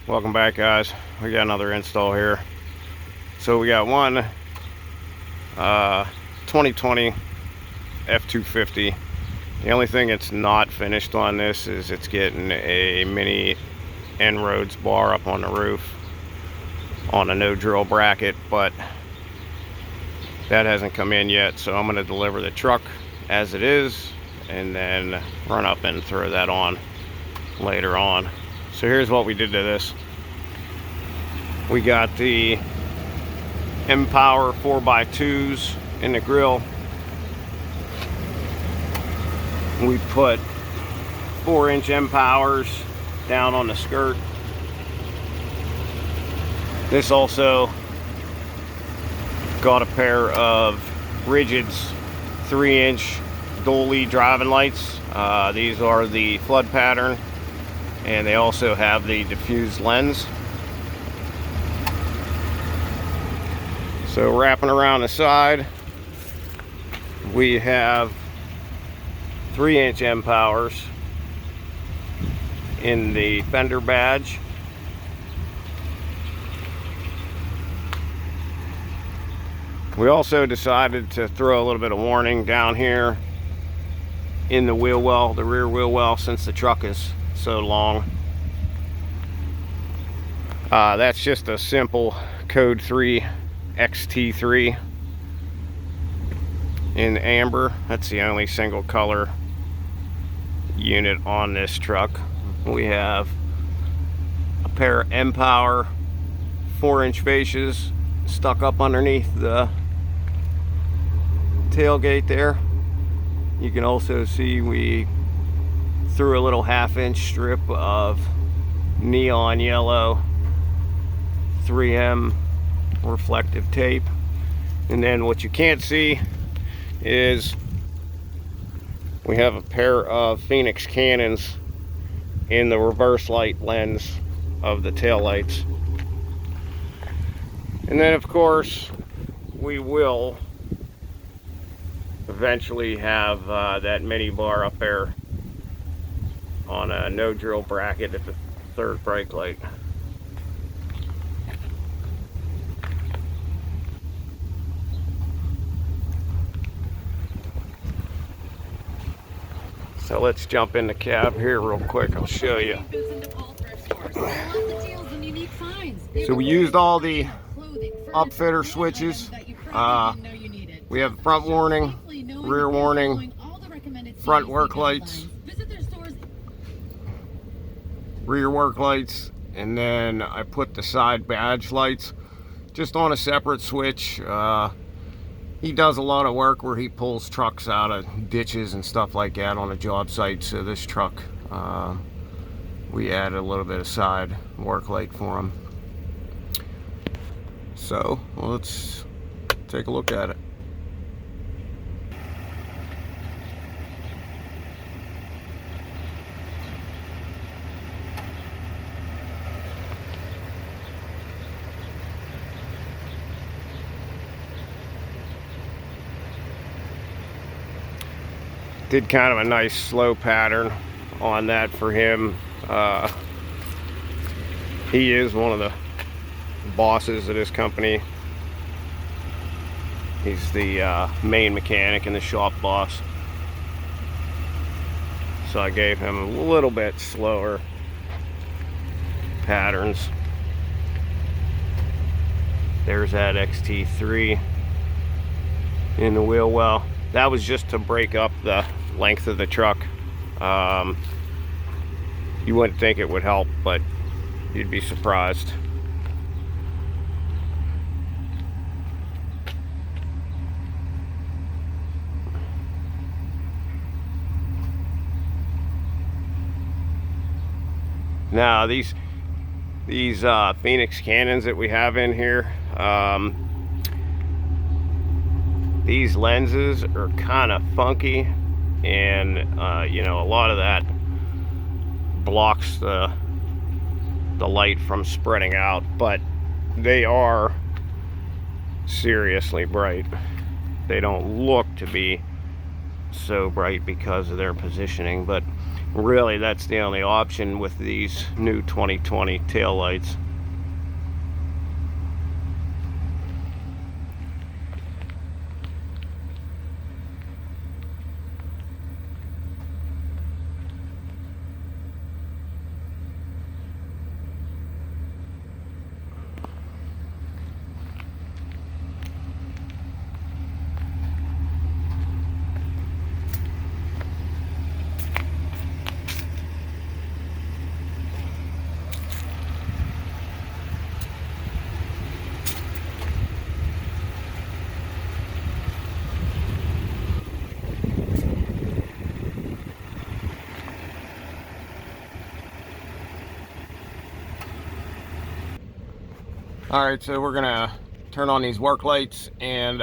Welcome back, guys. We got another install here. So we got one 2020 F-250. The only thing it's not finished on this is it's getting a mini nRoads bar up on the roof on a no drill bracket, but that hasn't come in yet, so I'm going to deliver the truck as it is and then run up and throw that on later on. So here's what we did to this. We got the M-Power 4x2s in the grill. We put 4-inch M-Powers down on the skirt. This also got a pair of Rigid's 3-inch dual lead driving lights. These are the flood pattern, and they also have the diffused lens. So wrapping around the side, we have 3-inch M-Powers in the fender badge. We also decided to throw a little bit of warning down here in the wheel well, the rear wheel well, since the truck is so long. That's just a simple code 3 XT3 in amber. That's the only single color unit on this truck. We have a pair of M-Power 4-inch fascias stuck up underneath the tailgate there. You can also see we threw a little 1/2-inch strip of neon yellow 3M reflective tape. And then what you can't see is we have a pair of Feniex cannons in the reverse light lens of the tail lights. And then of course we will eventually have that mini bar up there on a no drill bracket at the third brake light. So let's jump in the cab here real quick. I'll show you. So we used all the upfitter switches. We have front warning, rear warning, front work lights, rear work lights, and then I put the side badge lights just on a separate switch. He does a lot of work where he pulls trucks out of ditches and stuff like that on a job site. So this truck, we added a little bit of side work light for him. So let's take a look at it. Did kind of a nice slow pattern on that for him. He is one of the bosses of this company. He's the main mechanic and the shop boss. So I gave him a little bit slower patterns. There's that XT3 in the wheel well. That was just to break up the length of the truck. You wouldn't think it would help, but you'd be surprised. Now these Feniex cannons that we have in here, these lenses are kind of funky, and you know, a lot of that blocks the light from spreading out, but they are seriously bright. They don't look to be so bright because of their positioning, but Really, that's the only option with these new 2020 taillights. Alright, so we're gonna turn on these work lights, and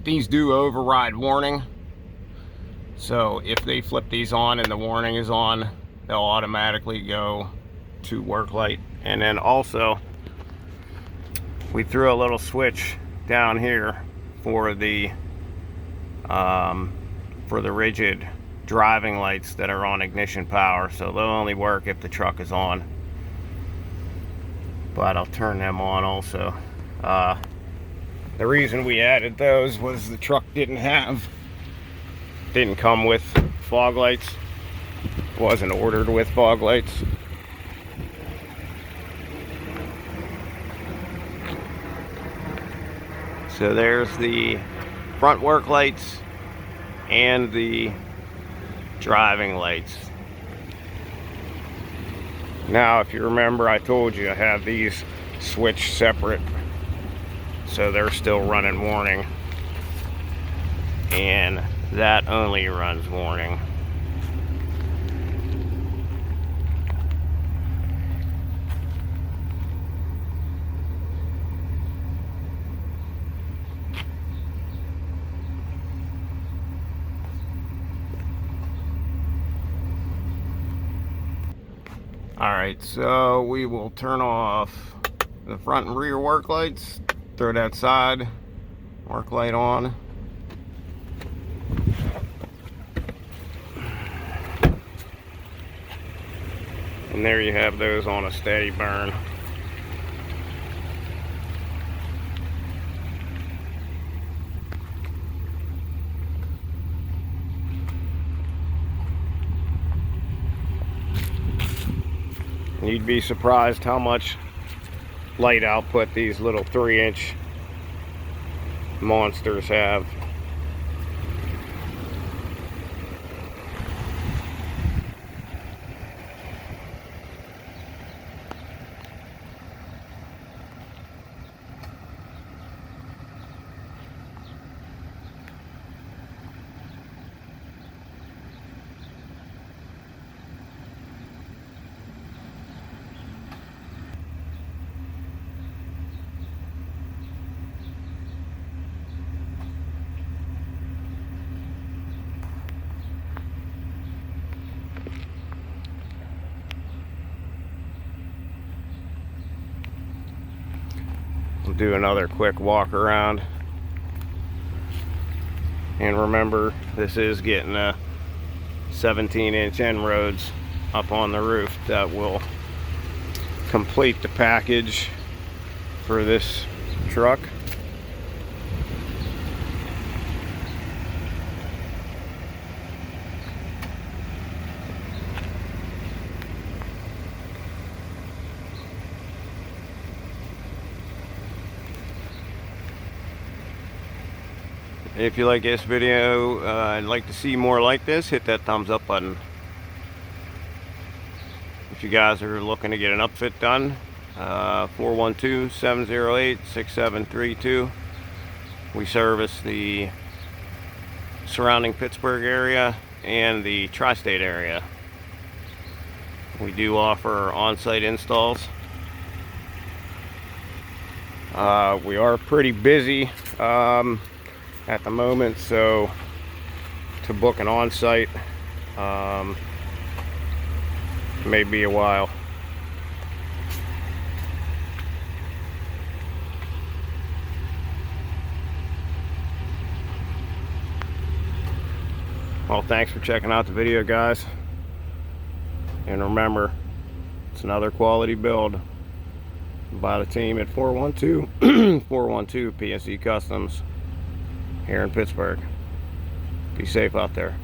these do override warning. So if they flip these on and the warning is on, they'll automatically go to work light. And then also, we threw a little switch down here for the rigid driving lights that are on ignition power. So they'll only work if the truck is on. But I'll turn them on also. The reason we added those was the truck didn't come with fog lights. Wasn't ordered with fog lights. So there's the front work lights and the driving lights. Now, if you remember, I told you I have these switched separate, so they're still running warning, and that only runs warning. Alright, so we will turn off the front and rear work lights, throw that side work light on. And there you have those on a steady burn. You'd be surprised how much light output these little 3-inch monsters have. We'll do another quick walk around. And remember, this is getting a 17-inch nRoads up on the roof that will complete the package for this truck. If you like this video and like to see more like this, hit that thumbs up button. If you guys are looking to get an upfit done, 412-708-6732. We service the surrounding Pittsburgh area and the tri-state area. We do offer on-site installs. We are pretty busy at the moment, so to book an on-site may be a while. Well, thanks for checking out the video, guys. And remember, it's another quality build by the team at 412 412 PNC Kustomz here in Pittsburgh. Be safe out there.